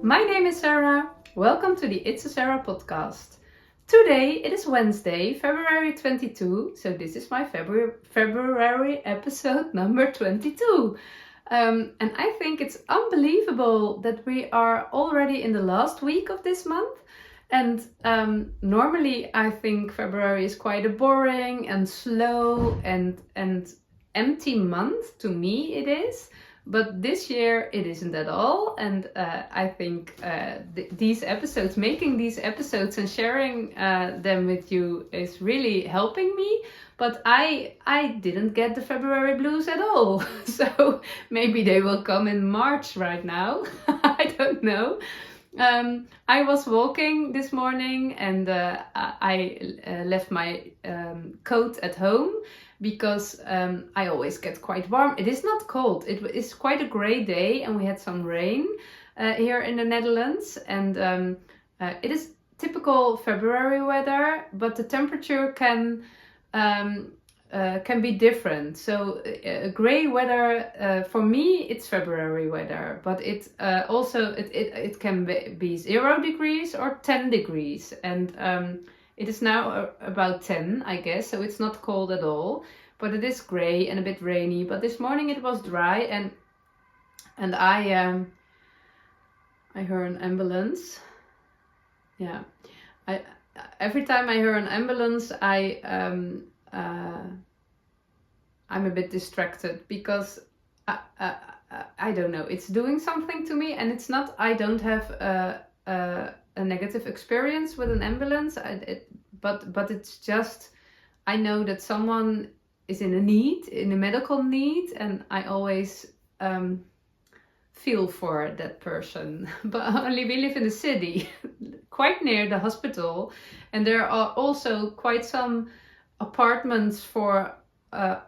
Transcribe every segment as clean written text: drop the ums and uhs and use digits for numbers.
My name is Sarah. Welcome to the It's a Sarah podcast. Today it is Wednesday, February 22, so this is my February episode number 22. And I think it's unbelievable that we are already in the last week of this month. And normally I think February is quite a boring and slow and empty month. To me it is. But this year it isn't at all, and I think making these episodes and sharing them with you is really helping me. But I didn't get the February blues at all, so maybe they will come in March right now. I don't know. I was walking this morning and I left my coat at home because I always get quite warm. It is not cold. It is quite a grey day and we had some rain here in the Netherlands, and it is typical February weather, but the temperature can be different. So grey weather, for me it's February weather, but it can be 0 degrees or 10 degrees, and it is now about 10, I guess, so it's not cold at all, but it is grey and a bit rainy. But this morning it was dry, and I heard an ambulance. Yeah, every time I hear an ambulance, I'm a bit distracted because I don't know, it's doing something to me, and it's not, I don't have a negative experience with an ambulance, but it's just, I know that someone is in a medical need, and I always feel for that person. But only we live in the city, quite near the hospital, and there are also quite some apartments for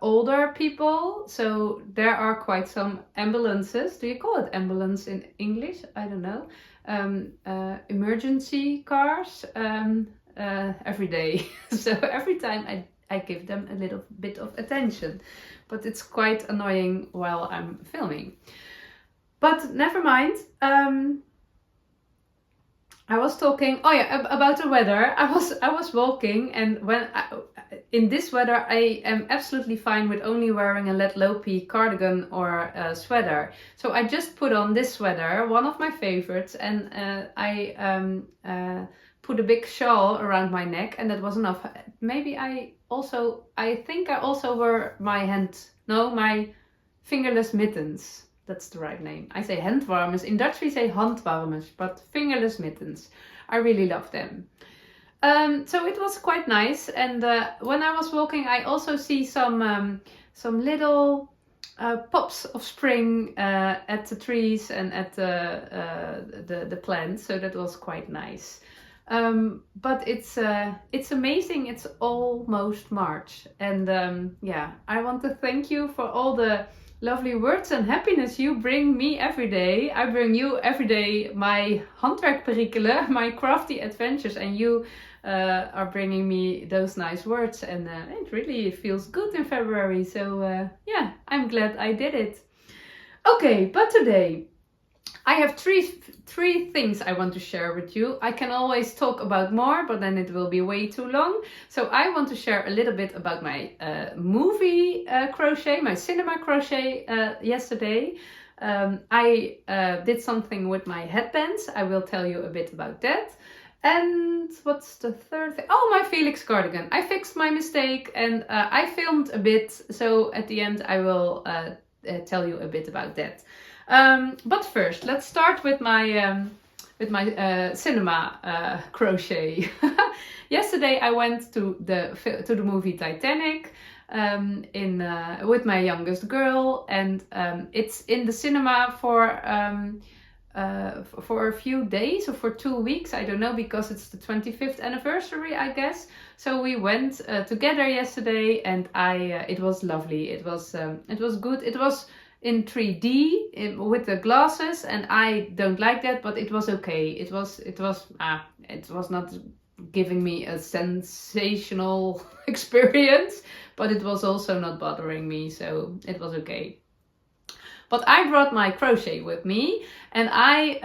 older people, so there are quite some ambulances. Do you call it ambulance in English? I don't know. Emergency cars every day. So every time I give them a little bit of attention, but it's quite annoying while I'm filming. But never mind. I was talking about the weather. I was walking, and in this weather I am absolutely fine with only wearing a let low-pee cardigan or a sweater. So I just put on this sweater, one of my favorites, and I put a big shawl around my neck, and that was enough. Maybe I think I also wear my fingerless mittens. That's the right name. I say handwarmers. In Dutch we say handwarmers, but fingerless mittens. I really love them. So it was quite nice. And when I was walking, I also see some little pops of spring at the trees and at the plants. So that was quite nice. But it's amazing. It's almost March, and I want to thank you for all the lovely words and happiness you bring me every day. I bring you every day my handwerkperikelen, my crafty adventures, and you are bringing me those nice words, and it really feels good in February. So I'm glad I did it. Okay, but today I have three things I want to share with you. I can always talk about more, but then it will be way too long. So I want to share a little bit about my movie crochet, my cinema crochet yesterday. I did something with my headbands. I will tell you a bit about that. And what's the third thing? Oh, my Felix cardigan. I fixed my mistake, and I filmed a bit. So at the end I will tell you a bit about that. But first, let's start with my cinema crochet. Yesterday I went to the movie Titanic with my youngest girl, and it's in the cinema for a few days or for 2 weeks. I don't know, because it's the 25th anniversary, I guess. So we went together yesterday, and it was lovely. It was good. It was in 3D with the glasses, and I don't like that, but it was okay. It was not giving me a sensational experience, but it was also not bothering me, so it was okay. But I brought my crochet with me, and I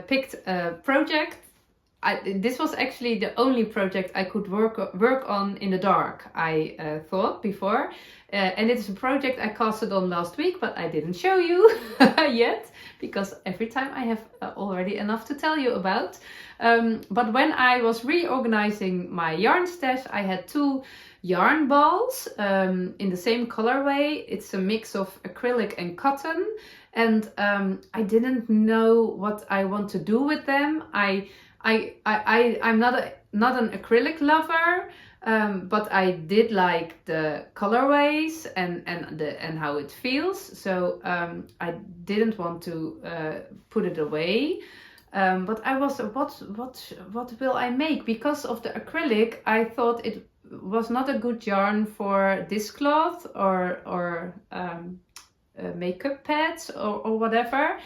picked a project. This was actually the only project I could work on in the dark, I thought before. And it's a project I casted on last week, but I didn't show you yet, because every time I have already enough to tell you about. But when I was reorganizing my yarn stash, I had 2 yarn balls in the same colorway. It's a mix of acrylic and cotton, and I didn't know what I want to do with them. I'm not an acrylic lover, but I did like the colorways and how it feels. So I didn't want to put it away. But I was, what will I make? Because of the acrylic, I thought it was not a good yarn for dishcloth or makeup pads or whatever.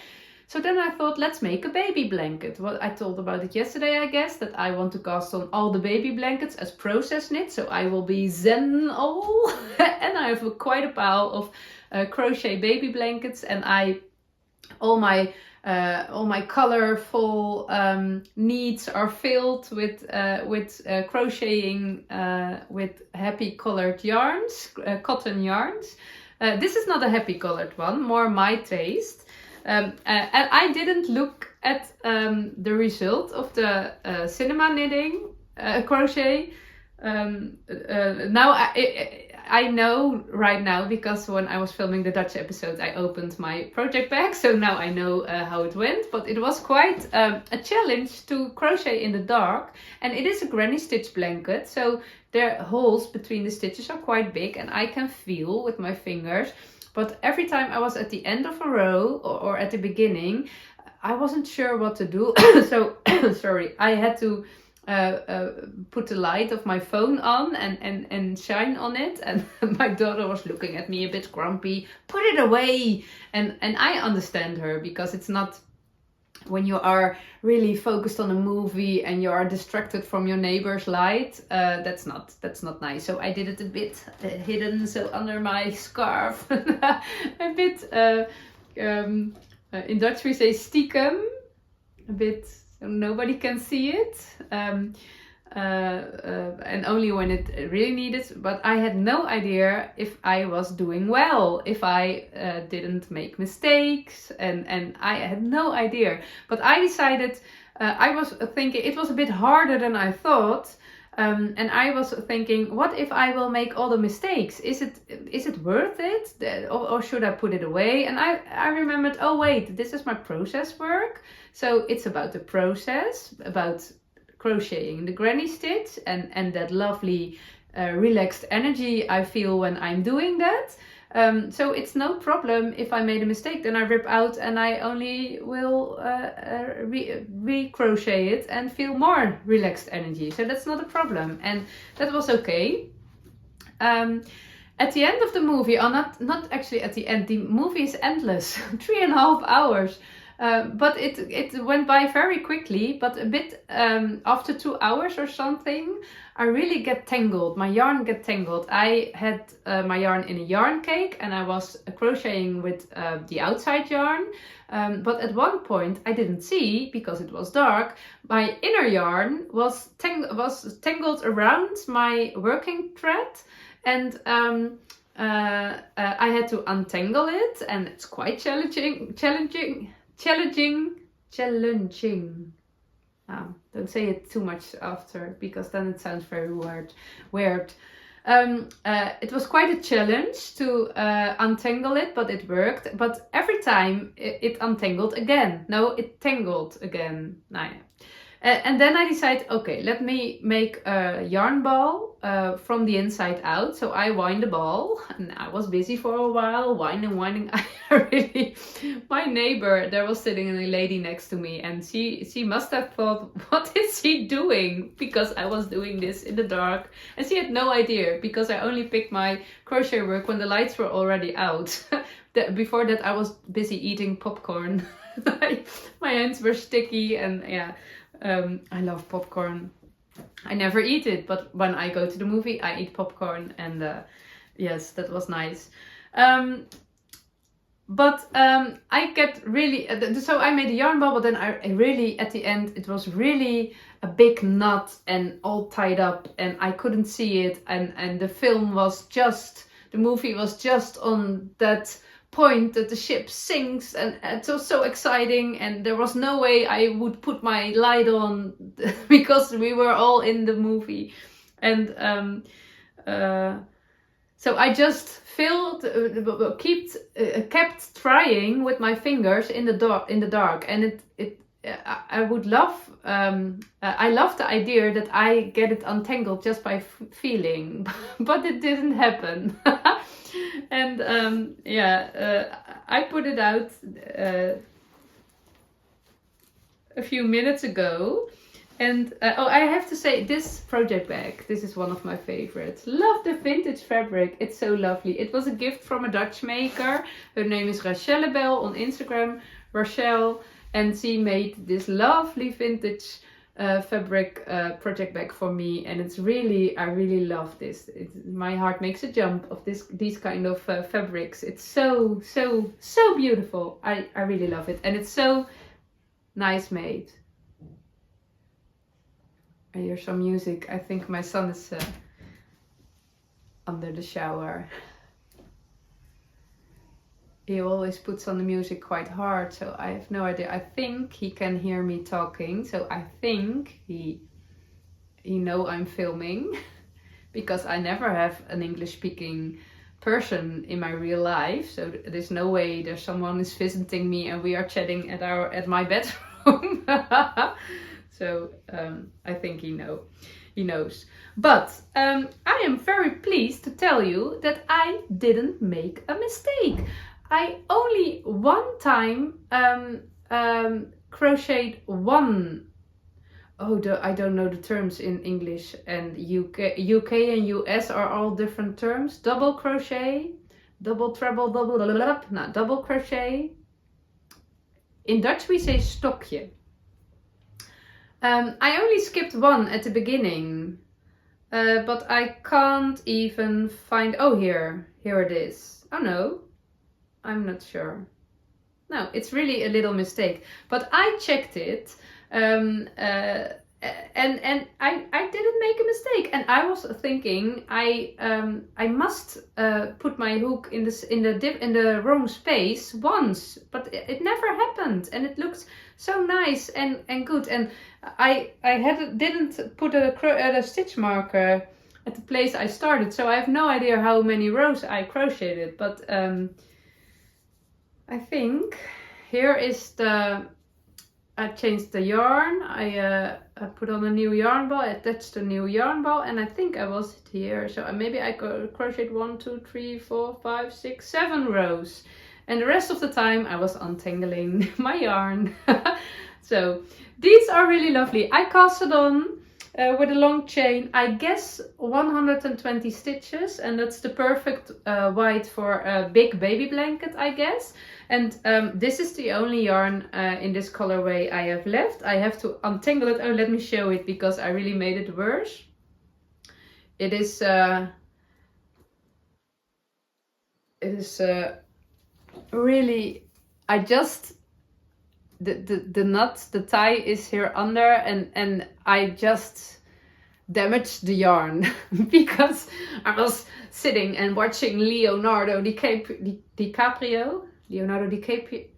So then I thought, let's make a baby blanket. Well, I told about it yesterday, I guess, that I want to cast on all the baby blankets as process knit. So I will be zen all. And I have quite a pile of crochet baby blankets, and all my colorful needs are filled with crocheting with happy colored yarns, cotton yarns. This is not a happy colored one, more my taste. And I didn't look at the result of the cinema knitting crochet. Now I know right now, because when I was filming the Dutch episode, I opened my project bag, so now I know how it went. But it was quite a challenge to crochet in the dark, and it is a granny stitch blanket, so the holes between the stitches are quite big, and I can feel with my fingers. But every time I was at the end of a row or at the beginning, I wasn't sure what to do. So, sorry, I had to put the light of my phone on and shine on it. And my daughter was looking at me a bit grumpy. Put it away! And I understand her, because it's not... When you are really focused on a movie and you are distracted from your neighbor's light, that's not nice. So I did it a bit hidden, so under my scarf, a bit. In Dutch we say stiekem, a bit so nobody can see it, and only when it really needed. But I had no idea if I was doing well, if I didn't make mistakes, and I had no idea. But I decided, I was thinking it was a bit harder than I thought, and I was thinking, what if I will make all the mistakes? Is it worth it, or should I put it away? And I remembered, oh wait, this is my process work, so it's about the process, about crocheting the granny stitch and that lovely relaxed energy I feel when I'm doing that. So it's no problem if I made a mistake, then I rip out and I only will re-crochet it and feel more relaxed energy. So that's not a problem, and that was okay. At the end of the movie, or not actually at the end, the movie is endless, 3.5 hours. But it went by very quickly, but a bit after 2 hours or something, I really get tangled. My yarn get tangled. I had my yarn in a yarn cake, and I was crocheting with the outside yarn. But at one point I didn't see, because it was dark, my inner yarn was tangled around my working thread, and I had to untangle it, and it's quite challenging. Don't say it too much after, because then it sounds very weird. It was quite a challenge to untangle it, but it worked. But every time it untangled again. No, it tangled again. And then I decided, okay, let me make a yarn ball from the inside out. So I wind the ball, and I was busy for a while, winding. My neighbor, there was sitting a lady next to me, and she must have thought, what is she doing? Because I was doing this in the dark, and she had no idea, because I only picked my crochet work when the lights were already out. Before that, I was busy eating popcorn. My hands were sticky, and yeah. I love popcorn. I never eat it, but when I go to the movie, I eat popcorn, and Yes, that was nice. But I get really, so I made a yarn ball, but then I really, at the end, it was really a big knot and all tied up, and I couldn't see it, and the film was just, the movie was just on that point that the ship sinks, and it was so exciting, and there was no way I would put my light on because we were all in the movie, and so I just kept trying with my fingers in the dark, and I would love. I love the idea that I get it untangled just by feeling, but it didn't happen. And I put it out a few minutes ago. And I have to say, this project bag, this is one of my favorites. Love the vintage fabric. It's so lovely. It was a gift from a Dutch maker. Her name is Rachelle Bell on Instagram. Rachelle. And she made this lovely vintage fabric project bag for me. And it's really, I really love this. My heart makes a jump of these kind of fabrics. It's so, so, so beautiful. I really love it. And it's so nice made. I hear some music. I think my son is under the shower. He always puts on the music quite hard, so I have no idea. I think he can hear me talking, so I think he know I'm filming because I never have an English speaking person in my real life, so there's no way there's someone is visiting me and we are chatting at my bedroom. So I think he knows. But I am very pleased to tell you that I didn't make a mistake. I only one time crocheted one. I don't know the terms in English, and UK and US are all different terms. Double crochet, double treble, double crochet. In Dutch we say stokje. I only skipped one at the beginning, but I can't even find, here it is. Oh no, I'm not sure. No, it's really a little mistake, but I checked it, and I didn't make a mistake, and I was thinking I must put my hook in the wrong space once, but it never happened, and it looks so nice and good, and I didn't put a stitch marker at the place I started, so I have no idea how many rows I crocheted, but I think here is I changed the yarn, I put on a new yarn ball, I attached a new yarn ball, and I think I was here, so maybe I crocheted 1, 2, 3, 4, 5, 6, 7 rows, and the rest of the time I was untangling my yarn. So these are really lovely. I cast it on with a long chain, I guess 120 stitches, and that's the perfect weight for a big baby blanket, I guess. And this is the only yarn in this colorway I have left. I have to untangle it. Oh, let me show it because I really made it worse. It is really, I just, the knot, the tie is here under, and I just damaged the yarn because I was sitting and watching Leonardo DiCaprio.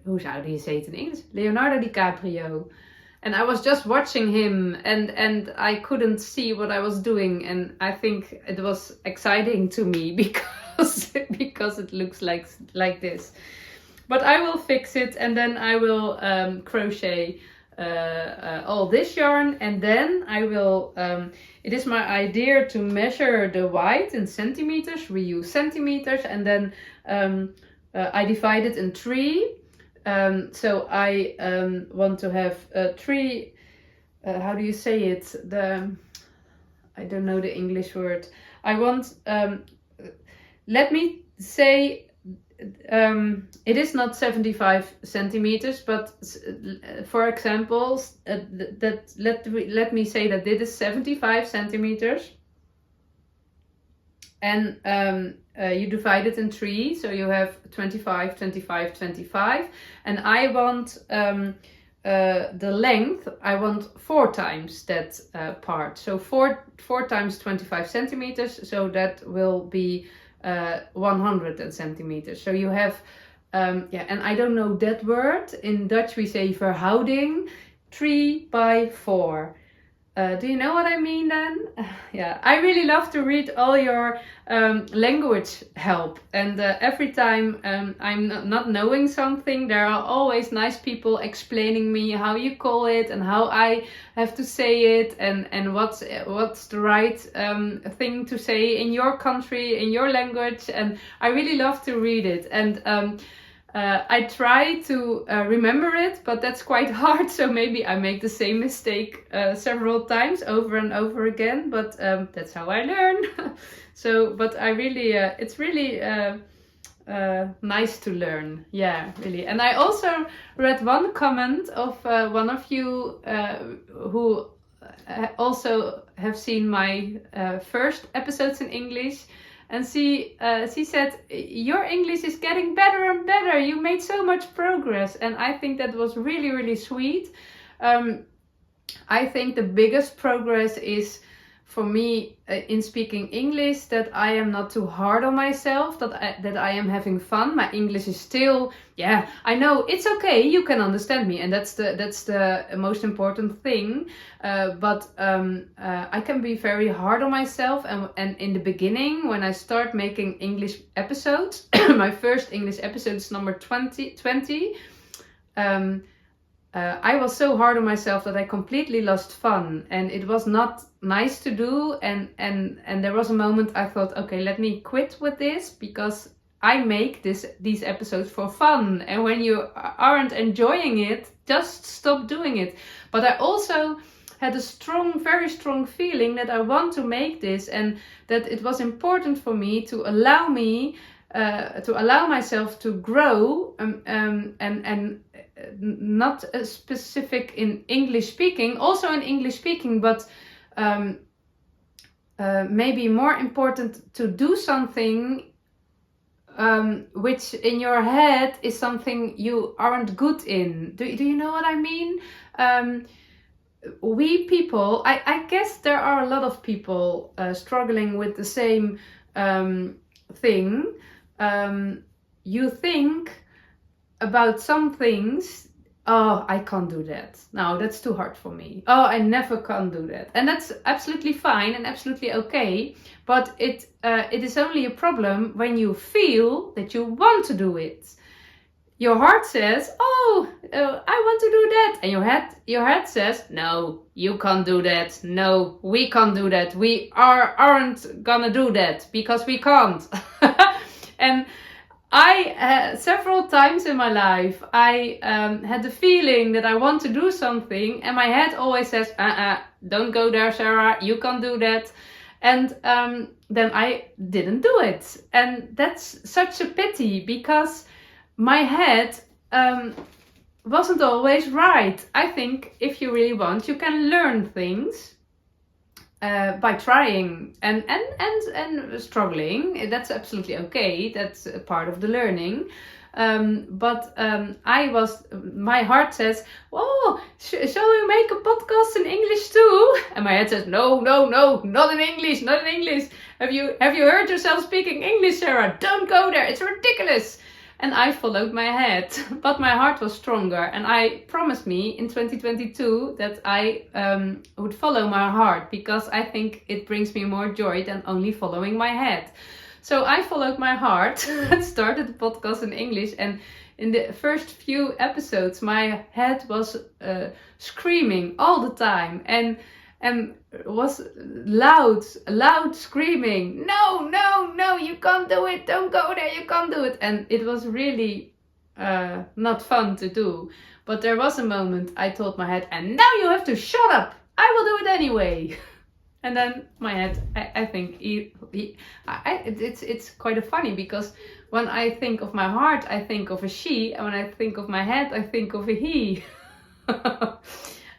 Hoe zou die say it in English? Leonardo DiCaprio. And I was just watching him, and I couldn't see what I was doing, and I think it was exciting to me because it looks like this. But I will fix it, and then I will crochet all this yarn, and then I will, it is my idea to measure the white in centimeters. We use centimeters, and then I divide it in 3. So I want to have 3, how do you say it? I don't know the English word. I want, let me say, it is not 75 centimeters, but for example, let me say that this is 75 centimeters. And you divide it in 3, so you have 25, 25, 25, and I want the length, I want 4 times that part. So 4 times 25 centimeters, so that will be 100 centimeters. So you have, and I don't know that word. In Dutch we say verhouding, 3 by 4. Do you know what I mean then? Yeah, I really love to read all your language help. And every time I'm not knowing something, there are always nice people explaining me how you call it and how I have to say it and what's the right thing to say in your country, in your language. And I really love to read it. And I try to remember it, but that's quite hard. So maybe I make the same mistake several times over and over again. But that's how I learn. So, but I really, it's really nice to learn. Yeah, really. And I also read one comment of one of you who also have seen my first episodes in English. And she said, your English is getting better and better. You made so much progress. And I think that was really, really sweet. I think the biggest progress is for me in speaking English that I am not too hard on myself, that I am having fun. My English is still, yeah, I know it's okay. You can understand me, and that's the most important thing. But I can be very hard on myself, and in the beginning when I start making English episodes, my first English episode is number 20. I was so hard on myself that I completely lost fun, and it was not nice to do. And there was a moment I thought, okay, let me quit with this, because I make these episodes for fun, and when you aren't enjoying it, just stop doing it. But I also had a very strong feeling that I want to make this, and that it was important for me to allow myself to grow, and not specific in English speaking, also in English speaking, but maybe more important to do something which in your head is something you aren't good in. Do you know what I mean? We people, I guess there are a lot of people struggling with the same thing. You think about some things, oh, I can't do that. No, that's too hard for me. Oh, I never can do that. And that's absolutely fine and absolutely okay. But it is only a problem when you feel that you want to do it. Your heart says, oh, I want to do that. And your head says, no, you can't do that. No, we can't do that. We aren't gonna do that because we can't. And I, several times in my life, I had the feeling that I want to do something, and my head always says, don't go there, Sarah, you can't do that. And then I didn't do it. And that's such a pity, because my head wasn't always right. I think if you really want, you can learn things by trying and struggling. That's absolutely okay. That's a part of the learning. But my heart says, oh, shall we make a podcast in English too? And my head says, no, not in English. Have you heard yourself speaking English, Sarah? Don't go there. It's ridiculous. And I followed my head, but my heart was stronger. And I promised me in 2022 that I would follow my heart, because I think it brings me more joy than only following my head. So I followed my heart and started the podcast in English. And in the first few episodes, my head was screaming all the time, and was loud screaming, no, you can't do it, don't go there, you can't do it. And it was really not fun to do. But there was a moment I told my head, and now you have to shut up, I will do it anyway. And then my head, I think it's quite funny, because when I think of my heart, I think of a she, and when I think of my head, I think of a he.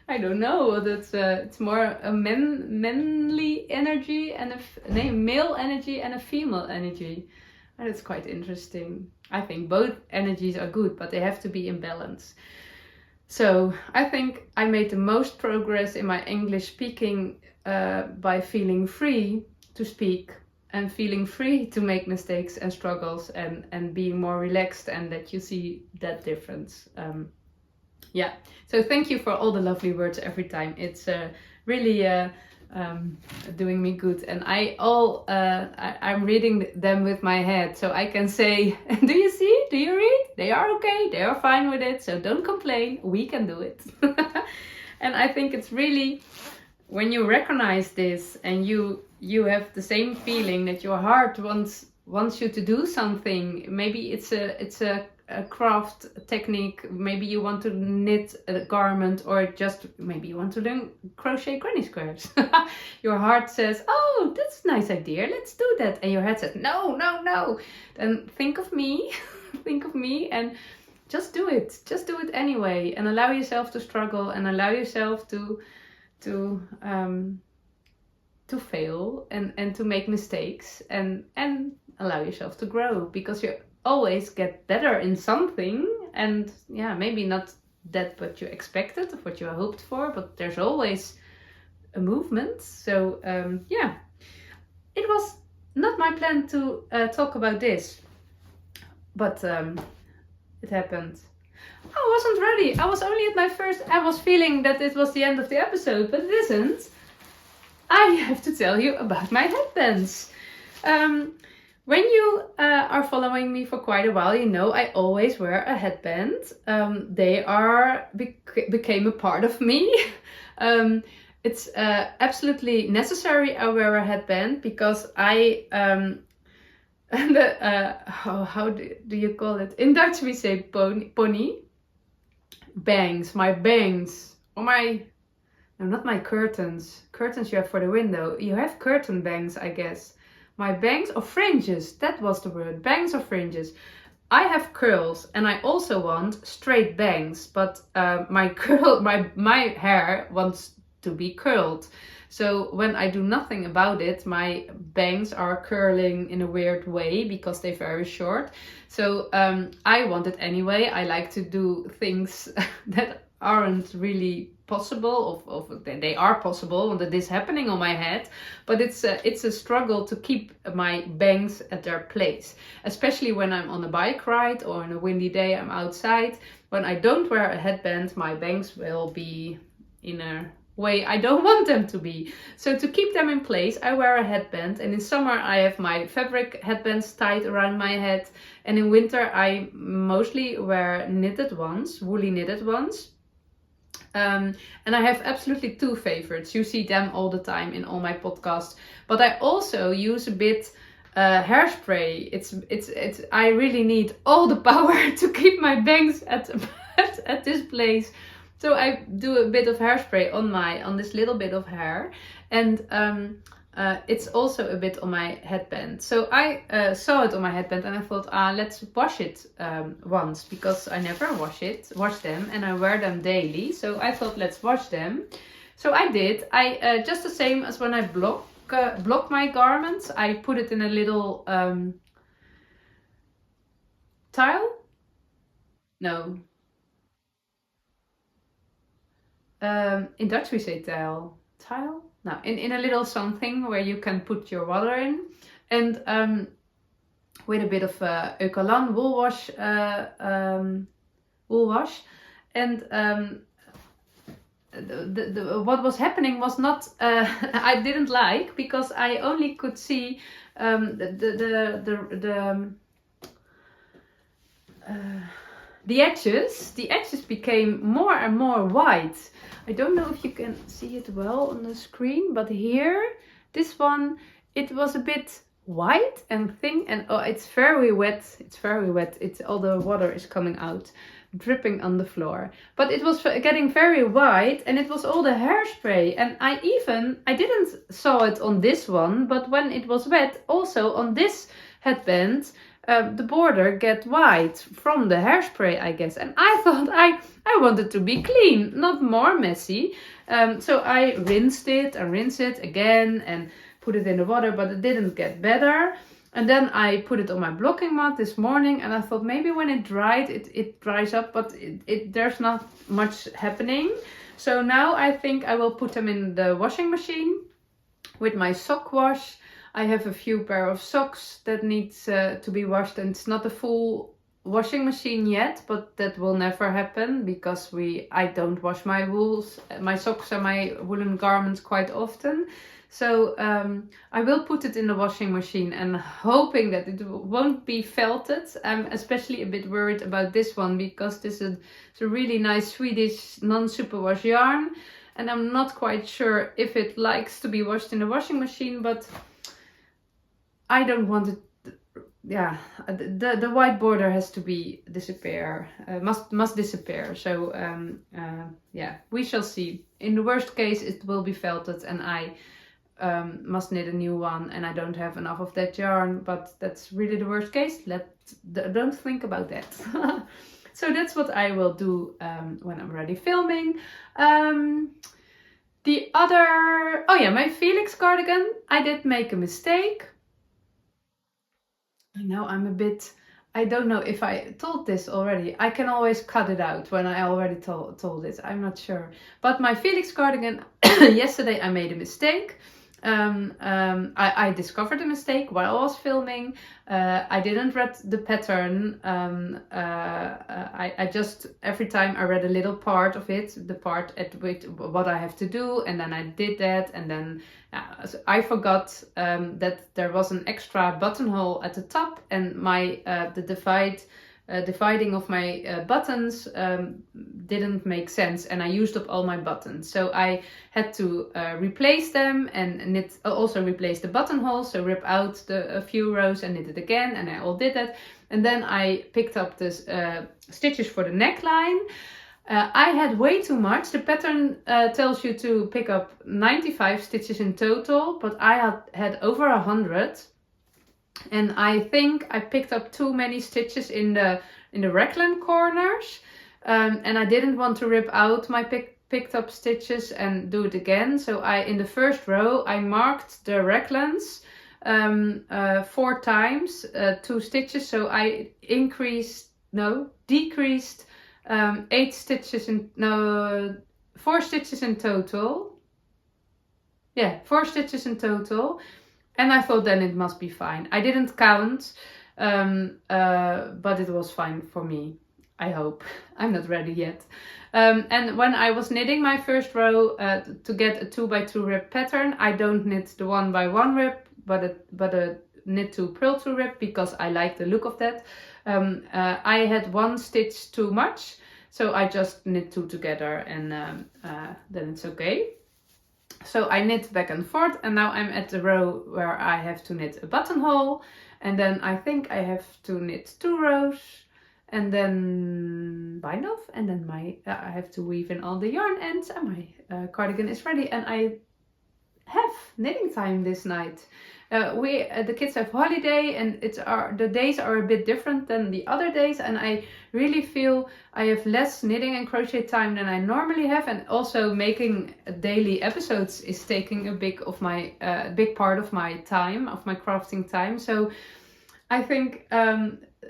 I don't know. That's it's more a manly energy and male energy and a female energy. And it's quite interesting. I think both energies are good, but they have to be in balance. So I think I made the most progress in my English speaking by feeling free to speak and feeling free to make mistakes and struggles, and being more relaxed, and that you see that difference. Yeah, so thank you for all the lovely words every time. It's really doing me good, and I'm reading them with my head, so I can say, do you see? Do you read? They are okay. They are fine with it. So don't complain. We can do it. And I think it's really, when you recognize this and you have the same feeling that your heart wants you to do something. Maybe it's a craft technique, maybe you want to knit a garment, or just maybe you want to learn crochet granny squares. Your heart says, oh, that's a nice idea, let's do that. And your head says, no. Then think of me, and just do it anyway, and allow yourself to struggle, and allow yourself to fail and to make mistakes, and allow yourself to grow, because you always get better in something. And yeah, maybe not that what you expected or what you hoped for, but there's always a movement. So yeah, it was not my plan to talk about this, but it happened. I wasn't ready. I was only at my first. I was feeling that it was the end of the episode, but it isn't. I have to tell you about my headbands. When you are following me for quite a while, you know I always wear a headband. They became a part of me. It's absolutely necessary I wear a headband, because how do you call it? In Dutch we say pony. Bangs, my bangs, or no, not my curtains. Curtains you have for the window. You have curtain bangs, I guess. My bangs or fringes, that was the word. Bangs or fringes. I have curls, and I also want straight bangs, but my hair wants to be curled. So when I do nothing about it, my bangs are curling in a weird way because they're very short. So I want it anyway. I like to do things that aren't really possible, they are possible when it is happening on my head, but it's a struggle to keep my bangs at their place, especially when I'm on a bike ride or on a windy day I'm outside. When I don't wear a headband, my bangs will be in a way I don't want them to be. So to keep them in place, I wear a headband, and in summer I have my fabric headbands tied around my head, and in winter I mostly wear knitted ones, woolly knitted ones. And I have absolutely two favorites. You see them all the time in all my podcasts. But I also use a bit hairspray. It's. I really need all the power to keep my bangs at this place. So I do a bit of hairspray on this little bit of hair, and it's also a bit on my headband. So I saw it on my headband, and I thought, let's wash it once, because I never wash them, and I wear them daily. So I thought, let's wash them. So I did. I just the same as when I block my garments, I put it in a little tile. No. In Dutch we say tile. Tile? No, in a little something where you can put your water in, and with a bit of Eucalan wool wash, and what was happening was not I didn't like, because I only could see the edges became more and more white. I don't know if you can see it well on the screen, but here, this one, it was a bit white and thin, and it's very wet. All the water is coming out, dripping on the floor. But it was getting very white, and it was all the hairspray. And I didn't saw it on this one, but when it was wet, also on this headband, the border get white from the hairspray, I guess. And I thought I wanted to be clean, not more messy. So I rinsed it again and put it in the water, but it didn't get better. And then I put it on my blocking mat this morning, and I thought maybe when it dried, it dries up, but there's not much happening. So now I think I will put them in the washing machine with my sock wash. I have a few pair of socks that needs to be washed, and it's not a full washing machine yet, but that will never happen because I don't wash my my socks and my woolen garments quite often. So I will put it in the washing machine, and hoping that it won't be felted. I'm especially a bit worried about this one because this is a really nice Swedish non-superwash yarn, and I'm not quite sure if it likes to be washed in the washing machine, but I don't want it. Yeah, the white border has to disappear, must disappear. So yeah, we shall see. In the worst case, it will be felted, and I must knit a new one, and I don't have enough of that yarn, but that's really the worst case. Don't think about that. So that's what I will do when I'm ready filming. The other, oh yeah, my Felix cardigan, I did make a mistake. I know I don't know if I told this already. I can always cut it out when I already told it. I'm not sure. But my Felix cardigan, yesterday I made a mistake. I discovered a mistake while I was filming. I didn't read the pattern. I just, every time I read a little part of it, the part at which what I have to do, and then I did that, and then so I forgot that there was an extra buttonhole at the top, and my dividing of my buttons didn't make sense, and I used up all my buttons. So I had to replace them and also replace the buttonhole, so rip out a few rows and knit it again, and I all did that. And then I picked up this stitches for the neckline. I had way too much. The pattern tells you to pick up 95 stitches in total, but I had over 100. And I think I picked up too many stitches in the raglan corners, and I didn't want to rip out my picked up stitches and do it again. So in the first row I marked the raglans 4 times, 2 stitches. So I decreased 8 stitches 4 stitches in total. Yeah, 4 stitches in total. And I thought then it must be fine. I didn't count, but it was fine for me. I hope. I'm not ready yet. And when I was knitting my first row to get a 2x2 rib pattern, I don't knit the 1x1 rib, but a knit 2 purl 2 rib, because I like the look of that. I had 1 stitch too much, so I just knit 2 together, and then it's okay. So I knit back and forth, and now I'm at the row where I have to knit a buttonhole, and then I think I have to knit 2 rows, and then bind off, and then I have to weave in all the yarn ends, and my cardigan is ready. And I have knitting time this night. The kids have holiday, and the days are a bit different than the other days, and I really feel I have less knitting and crochet time than I normally have, and also making daily episodes is taking a big part of my time, of my crafting time. So I think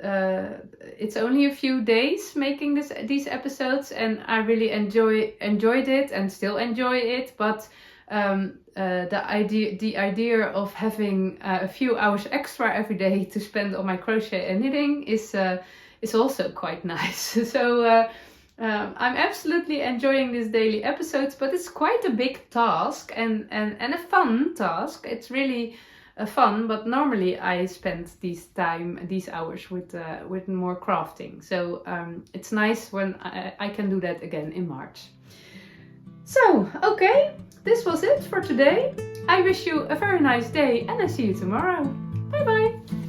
it's only a few days making these episodes, and I really enjoyed it and still enjoy it, but the idea of having a few hours extra every day to spend on my crochet and knitting is also quite nice. So I'm absolutely enjoying these daily episodes, but it's quite a big task and a fun task. It's really fun, but normally I spend these hours with more crafting. So it's nice when I can do that again in March. So, okay, this was it for today. I wish you a very nice day, and I see you tomorrow. Bye bye!